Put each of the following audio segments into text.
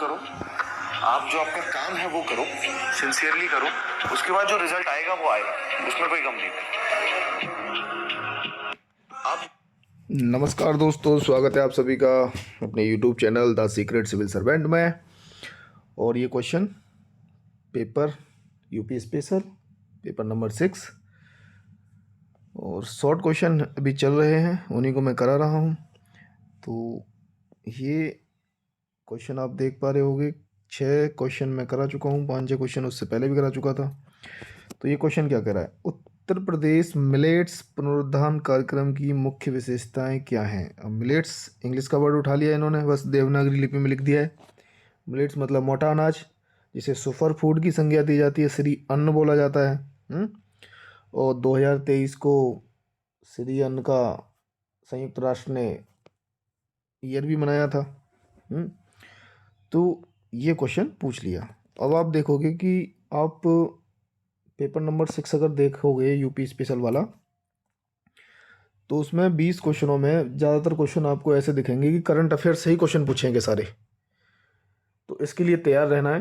करो, आप जो आपका काम है वो करो, सिंसियरली करो, उसके बाद जो रिजल्ट आएगा वो आएगा, उसमें कोई गम नहीं। आप नमस्कार दोस्तों, स्वागत है आप सभी का अपने YouTube channel the secret civil servant में। और ये question paper UP special paper number 6 और शॉर्ट क्वेश्चन अभी चल रहे हैं, उन्हीं को मैं करा रहा हूँ। तो ये क्वेश्चन आप देख पा रहे होंगे, 6 क्वेश्चन मैं करा चुका हूँ, 5-6 क्वेश्चन उससे पहले भी करा चुका था। तो ये क्वेश्चन क्या कह रहा है, उत्तर प्रदेश मिलेट्स पुनरुत्थान कार्यक्रम की मुख्य विशेषताएं क्या हैं। अब मिलेट्स इंग्लिश का वर्ड उठा लिया इन्होंने, बस देवनागरी लिपि में लिख दिया है। मिलेट्स मतलब मोटा अनाज, जिसे सुपर फूड की संज्ञा दी जाती है, श्री अन्न बोला जाता है। और 2023 को श्री अन्न का संयुक्त राष्ट्र ने ईयर भी मनाया था। तो ये क्वेश्चन पूछ लिया। अब आप देखोगे कि आप पेपर नंबर 6 अगर देखोगे यूपी स्पेशल वाला, तो उसमें 20 क्वेश्चनों में ज़्यादातर क्वेश्चन आपको ऐसे दिखेंगे कि करंट अफेयर से ही क्वेश्चन पूछेंगे सारे। तो इसके लिए तैयार रहना है।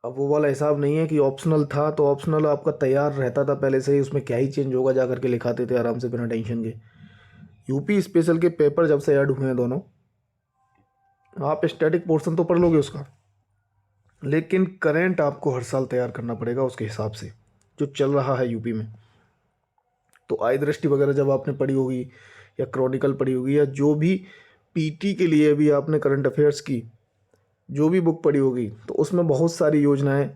अब वो वाला हिसाब नहीं है कि ऑप्शनल था तो ऑप्शनल आपका तैयार रहता था पहले से ही, उसमें क्या ही चेंज होगा, जा करके लिखाते थे आराम से बिना टेंशन के। यूपी स्पेशल के पेपर जब से ऐड हुए हैं दोनों, आप स्टैटिक पोर्शन तो पढ़ लोगे उसका, लेकिन करंट आपको हर साल तैयार करना पड़ेगा उसके हिसाब से जो चल रहा है यूपी में। तो आई दृष्टि वगैरह जब आपने पढ़ी होगी या क्रॉनिकल पढ़ी होगी, या जो भी पीटी के लिए भी आपने करंट अफेयर्स की जो भी बुक पढ़ी होगी, तो उसमें बहुत सारी योजनाएं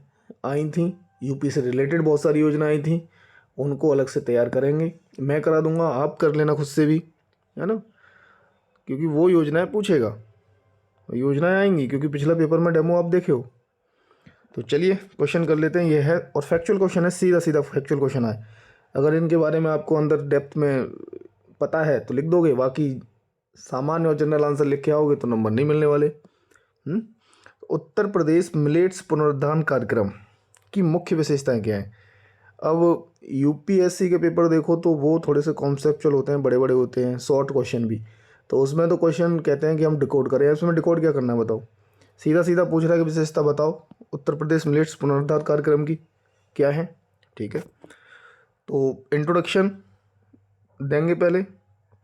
आई थी, यूपी से रिलेटेड बहुत सारी योजनाएं आई थी। उनको अलग से तैयार करेंगे, मैं करा दूंगा, आप कर लेना खुद से भी, है ना, क्योंकि वो योजनाएं पूछेगा, योजनाएं आएंगी, क्योंकि पिछला पेपर में डेमो आप देखे हो। तो चलिए क्वेश्चन कर लेते हैं। ये है और फैक्चुअल क्वेश्चन है, सीधा सीधा फैक्चुअल क्वेश्चन है। अगर इनके बारे में आपको अंदर डेप्थ में पता है तो लिख दोगे, बाकी सामान्य और जनरल आंसर लिख के आओगे तो नंबर नहीं मिलने वाले। उत्तर प्रदेश मिलेट्स पुनरुत्थान कार्यक्रम की मुख्य विशेषताएं क्या हैं। अब यूपीएससी के पेपर देखो तो वो थोड़े से कॉन्सेप्चुअल होते हैं, बड़े बड़े होते हैं, शॉर्ट क्वेश्चन भी। तो उसमें तो क्वेश्चन कहते हैं कि हम डिकोड करें, उसमें डिकोड क्या करना है बताओ, सीधा सीधा पूछ रहा है कि विशेषता बताओ उत्तर प्रदेश मिलेट्स पुनरुद्धार कार्यक्रम की क्या है। ठीक है, तो इंट्रोडक्शन देंगे पहले,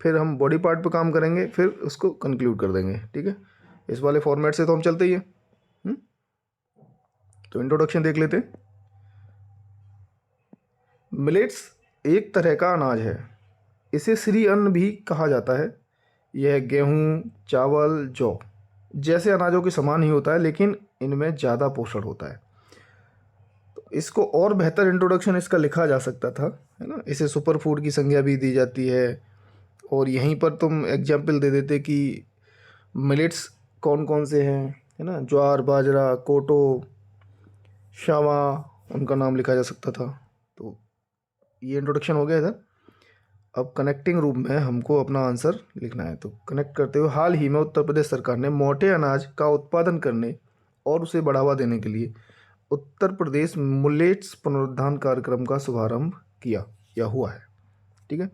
फिर हम बॉडी पार्ट पे काम करेंगे, फिर उसको कंक्लूड कर देंगे। ठीक है, इस वाले फॉर्मेट से तो हम चलते ही हैं। तो इंट्रोडक्शन देख लेते हैं। मिलेट्स एक तरह का अनाज है, इसे श्री अन्न भी कहा जाता है। यह गेहूँ, चावल, जौ जैसे अनाजों के समान ही होता है, लेकिन इनमें ज़्यादा पोषण होता है। तो इसको और बेहतर इंट्रोडक्शन इसका लिखा जा सकता था, है ना। इसे सुपर फूड की संज्ञा भी दी जाती है। और यहीं पर तुम एग्जाम्पल दे देते कि मिलेट्स कौन कौन से हैं, है ना, ज्वार, बाजरा, कोटो, शावा, उनका नाम लिखा जा सकता था। तो ये इंट्रोडक्शन हो गया इधर। अब कनेक्टिंग रूप में हमको अपना आंसर लिखना है। तो कनेक्ट करते हुए, हाल ही में उत्तर प्रदेश सरकार ने मोटे अनाज का उत्पादन करने और उसे बढ़ावा देने के लिए उत्तर प्रदेश मिलेट्स पुनरुत्थान कार्यक्रम का शुभारंभ किया या हुआ है। ठीक है,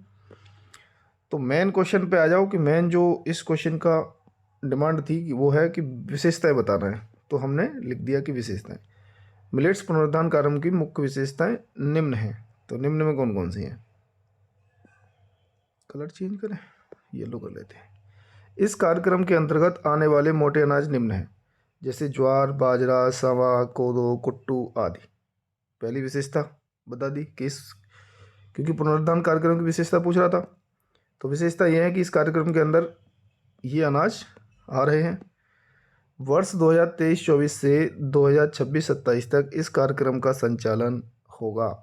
तो मेन क्वेश्चन पे आ जाओ कि मेन जो इस क्वेश्चन का डिमांड थी कि वो है कि विशेषताएं बताना है। तो हमने लिख दिया कि विशेषताएं, मिलेट्स पुनरुत्थान कार्यक्रम की मुख्य विशेषताएं निम्न हैं। तो निम्न में कौन कौन सी हैं, कलर चेंज करें, येलो कर लेते हैं। इस कार्यक्रम के अंतर्गत आने वाले मोटे अनाज निम्न हैं, जैसे ज्वार, बाजरा, सावा, कोदो, कुट्टू आदि। पहली विशेषता बता दी कि इस, क्योंकि पुनरुत्थान कार्यक्रम की विशेषता पूछ रहा था, तो विशेषता यह है कि इस कार्यक्रम के अंदर ये अनाज आ रहे हैं। वर्ष 2023-24 से 2026-27 तक इस कार्यक्रम का संचालन होगा।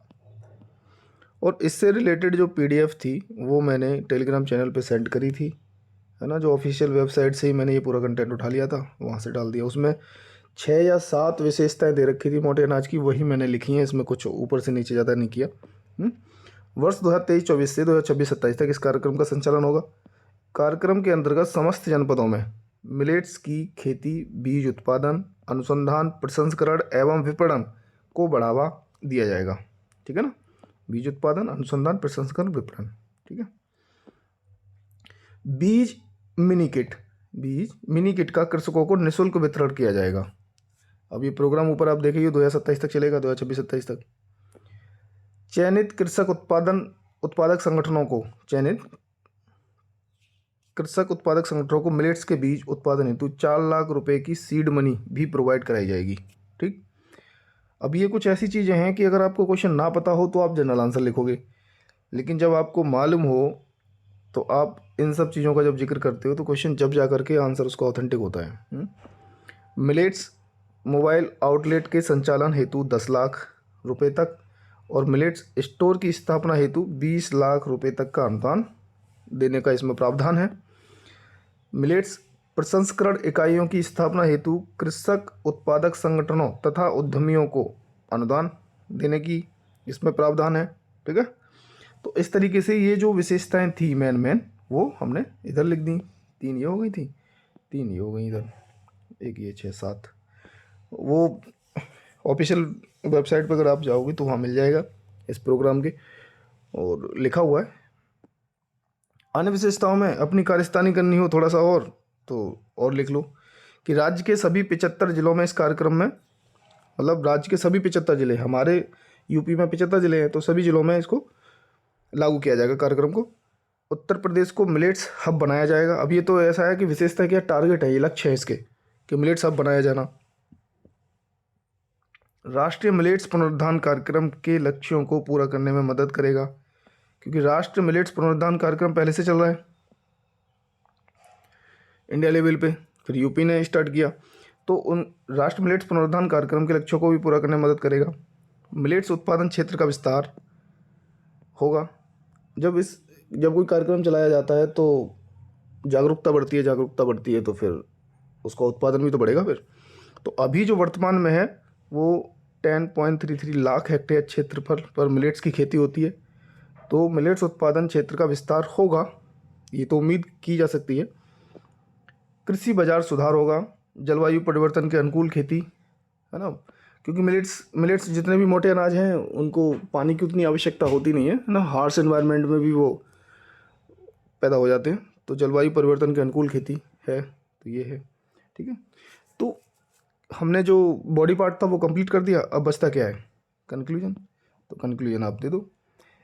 और इससे रिलेटेड जो पीडीएफ थी वो मैंने टेलीग्राम चैनल पे सेंड करी थी, है ना, जो ऑफिशियल वेबसाइट से ही मैंने ये पूरा कंटेंट उठा लिया था, वहाँ से डाल दिया। उसमें 6 या 7 विशेषताएं दे रखी थी मोटे अनाज की, वही मैंने लिखी हैं, इसमें कुछ ऊपर से नीचे ज़्यादा नहीं किया। वर्ष 2023-24 से 2026-27 तक इस कार्यक्रम का संचालन होगा। कार्यक्रम के अंतर्गत समस्त जनपदों में मिलेट्स की खेती, बीज उत्पादन, अनुसंधान, प्रसंस्करण एवं विपणन को बढ़ावा दिया जाएगा। ठीक है ना, बीज उत्पादन, अनुसंधान, प्रसंस्करण, विपणन। ठीक है, बीज मिनी किट का कृषकों को निःशुल्क वितरण किया जाएगा। अब ये प्रोग्राम ऊपर आप देखिए 2027 तक चलेगा, 2026-27 तक। चयनित कृषक उत्पादक संगठनों को मिलेट्स के बीज उत्पादन हेतु 4 लाख रुपए की सीड मनी भी प्रोवाइड कराई जाएगी। ठीक, अब ये कुछ ऐसी चीज़ें हैं कि अगर आपको क्वेश्चन ना पता हो तो आप जनरल आंसर लिखोगे, लेकिन जब आपको मालूम हो तो आप इन सब चीज़ों का जब जिक्र करते हो तो क्वेश्चन जब जा करके आंसर उसका ऑथेंटिक होता है। मिलेट्स मोबाइल आउटलेट के संचालन हेतु 10 लाख रुपए तक और मिलेट्स स्टोर की स्थापना हेतु 20 लाख रुपए तक का अनुदान देने का इसमें प्रावधान है। मिलेट्स प्रसंस्करण इकाइयों की स्थापना हेतु कृषक उत्पादक संगठनों तथा उद्यमियों को अनुदान देने की इसमें प्रावधान है। ठीक है, तो इस तरीके से ये जो विशेषताएं थी मेन वो हमने इधर लिख दी। 3 ये हो गई थी, 3 ये हो गई इधर, 1 ये 6 7। वो ऑफिशियल वेबसाइट पर अगर आप जाओगे तो वहाँ मिल जाएगा इस प्रोग्राम के, और लिखा हुआ है। अन्य विशेषताओं में अपनी कार्यस्तानी करनी हो थोड़ा सा और लिख लो कि राज्य के सभी 75 जिलों में इस कार्यक्रम में, मतलब राज्य के सभी 75 जिले, हमारे यूपी में 75 जिले हैं, तो सभी जिलों में इसको लागू किया जाएगा कार्यक्रम को। उत्तर प्रदेश को मिलेट्स हब बनाया जाएगा। अब ये तो ऐसा है कि विशेषता क्या, टारगेट है, ये लक्ष्य है इसके कि मिलेट्स हब बनाया जाना। राष्ट्रीय मिलेट्स पुनरुत्थान कार्यक्रम के लक्ष्यों को पूरा करने में मदद करेगा, क्योंकि राष्ट्रीय मिलेट्स पुनरुत्थान कार्यक्रम पहले से चल रहा है इंडिया लेवल पे, फिर यूपी ने स्टार्ट किया, तो उन राष्ट्रीय मिलेट्स पुनरुत्थान कार्यक्रम के लक्ष्यों को भी पूरा करने में मदद करेगा। मिलेट्स उत्पादन क्षेत्र का विस्तार होगा। जब कोई कार्यक्रम चलाया जाता है तो जागरूकता बढ़ती है तो फिर उसका उत्पादन भी तो बढ़ेगा फिर। तो अभी जो वर्तमान में है वो 10.33 लाख हेक्टेयर क्षेत्र पर मिलेट्स की खेती होती है, तो मिलेट्स उत्पादन क्षेत्र का विस्तार होगा, ये तो उम्मीद की जा सकती है। कृषि बाजार सुधार होगा, जलवायु परिवर्तन के अनुकूल खेती, है ना, क्योंकि मिलेट्स जितने भी मोटे अनाज हैं उनको पानी की उतनी आवश्यकता होती नहीं है ना, हार्श एनवायरनमेंट में भी वो पैदा हो जाते हैं, तो जलवायु परिवर्तन के अनुकूल खेती है, तो ये है। ठीक है, तो हमने जो बॉडी पार्ट था वो कंप्लीट कर दिया, अब बचता क्या है, कंक्लूजन। तो कंक्लूजन आप दे दो।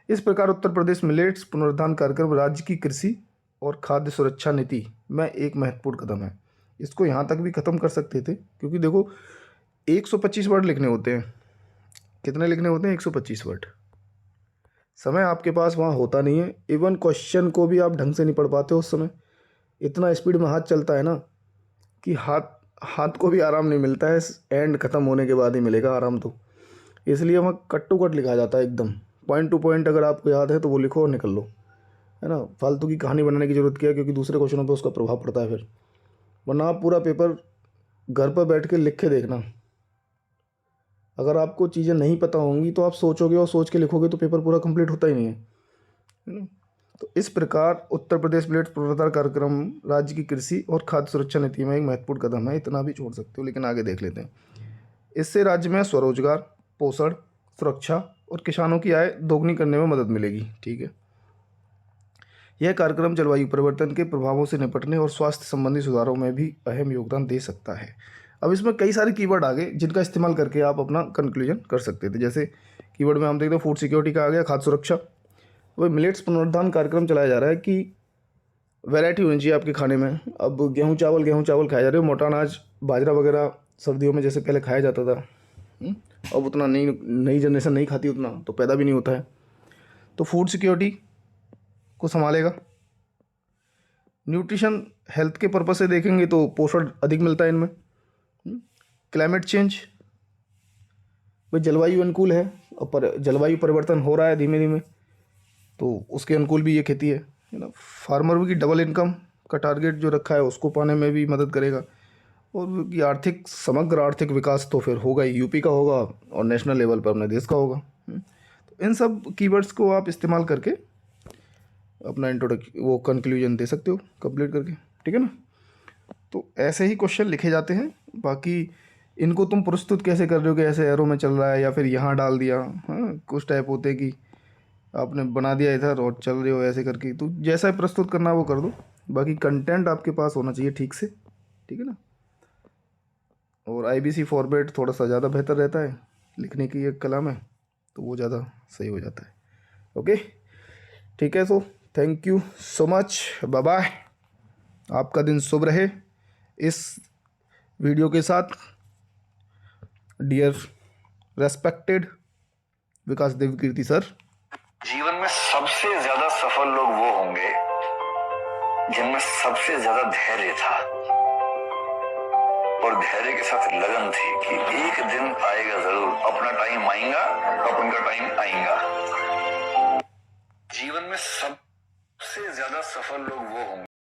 इस प्रकार उत्तर प्रदेश मिलेट्स पुनरुत्थान कार्यक्रम राज्य की कृषि और खाद्य सुरक्षा नीति में एक महत्वपूर्ण कदम है। इसको यहाँ तक भी ख़त्म कर सकते थे, क्योंकि देखो 125 वर्ड लिखने होते हैं। कितने लिखने होते हैं? 125 वर्ड। समय आपके पास वहाँ होता नहीं है, इवन क्वेश्चन को भी आप ढंग से नहीं पढ़ पाते हो उस समय। इतना स्पीड में हाथ चलता है ना कि हाथ को भी आराम नहीं मिलता है, एंड ख़त्म होने के बाद ही मिलेगा आराम। तो इसलिए वहाँ कट टू कट लिखा जाता है, एकदम पॉइंट टू पॉइंट। अगर आपको याद है तो वो लिखो और निकल लो, है ना। फालतू की कहानी बनाने की ज़रूरत क्या है, क्योंकि दूसरे क्वेश्चनों पे उसका प्रभाव पड़ता है फिर। वरना आप पूरा पेपर घर पर बैठ के लिख के देखना, अगर आपको चीज़ें नहीं पता होंगी तो आप सोचोगे और सोच के लिखोगे तो पेपर पूरा कंप्लीट होता ही नहीं है ना। तो इस प्रकार उत्तर प्रदेश मिलेट्स पुनरुत्थान कार्यक्रम राज्य की कृषि और खाद्य सुरक्षा नीति में एक महत्वपूर्ण कदम है। इतना भी छोड़ सकते हो, लेकिन आगे देख लेते हैं। इससे राज्य में स्वरोजगार, पोषण, सुरक्षा और किसानों की आय दोगुनी करने में मदद मिलेगी। ठीक है, यह कार्यक्रम जलवायु परिवर्तन के प्रभावों से निपटने और स्वास्थ्य संबंधी सुधारों में भी अहम योगदान दे सकता है। अब इसमें कई सारे कीवर्ड आ गए जिनका इस्तेमाल करके आप अपना कंक्लूजन कर सकते थे। जैसे कीवर्ड में हम देखते हैं फूड सिक्योरिटी का आ गया, खाद्य सुरक्षा। वही मिलेट्स पुनरुत्थान कार्यक्रम चलाया जा रहा है कि वैरायटी होनी चाहिए आपके खाने में। अब गेहूँ चावल खाए जा रहे हो, मोटा अनाज बाजरा वगैरह सर्दियों में जैसे पहले खाया जाता था, अब उतना नई जनरेशन नहीं खाती, उतना तो पैदा भी नहीं होता है। तो फूड सिक्योरिटी को संभालेगा। न्यूट्रिशन हेल्थ के पर्पज से देखेंगे तो पोषण अधिक मिलता है इनमें। क्लाइमेट चेंज, भाई जलवायु अनुकूल है, पर जलवायु परिवर्तन हो रहा है धीमे धीमे, तो उसके अनुकूल भी ये खेती है ना। फार्मर की डबल इनकम का टारगेट जो रखा है उसको पाने में भी मदद करेगा। और ये समग्र आर्थिक विकास तो फिर होगा ही, यूपी का होगा और नेशनल लेवल पर अपने देश का होगा। तो इन सब कीवर्ड्स को आप इस्तेमाल करके अपना वो कंक्लूजन दे सकते हो कंप्लीट करके। ठीक है ना, तो ऐसे ही क्वेश्चन लिखे जाते हैं। बाकी इनको तुम प्रस्तुत कैसे कर रहे हो कि ऐसे एरो में चल रहा है या फिर यहाँ डाल दिया, हाँ कुछ टाइप होते हैं कि आपने बना दिया इधर और चल रहे हो ऐसे करके, तो जैसा प्रस्तुत करना वो कर दो। बाकी कंटेंट आपके पास होना चाहिए ठीक से। ठीक है ना, और IBC फॉर्मेट थोड़ा सा ज़्यादा बेहतर रहता है लिखने की एक कला में, तो वो ज़्यादा सही हो जाता है। ओके, ठीक है। So thank you so much, bye bye. आपका दिन शुभ रहे। इस वीडियो के साथ dear respected Vikas Devkirti sir, जीवन में सबसे ज्यादा सफल लोग वो होंगे जिनमें सबसे ज्यादा धैर्य था और धैर्य के साथ लगन थी कि एक दिन आएगा जरूर, अपना टाइम आएगा, अपन का टाइम आएगा। जीवन में सबसे ज्यादा सफल लोग वो होंगे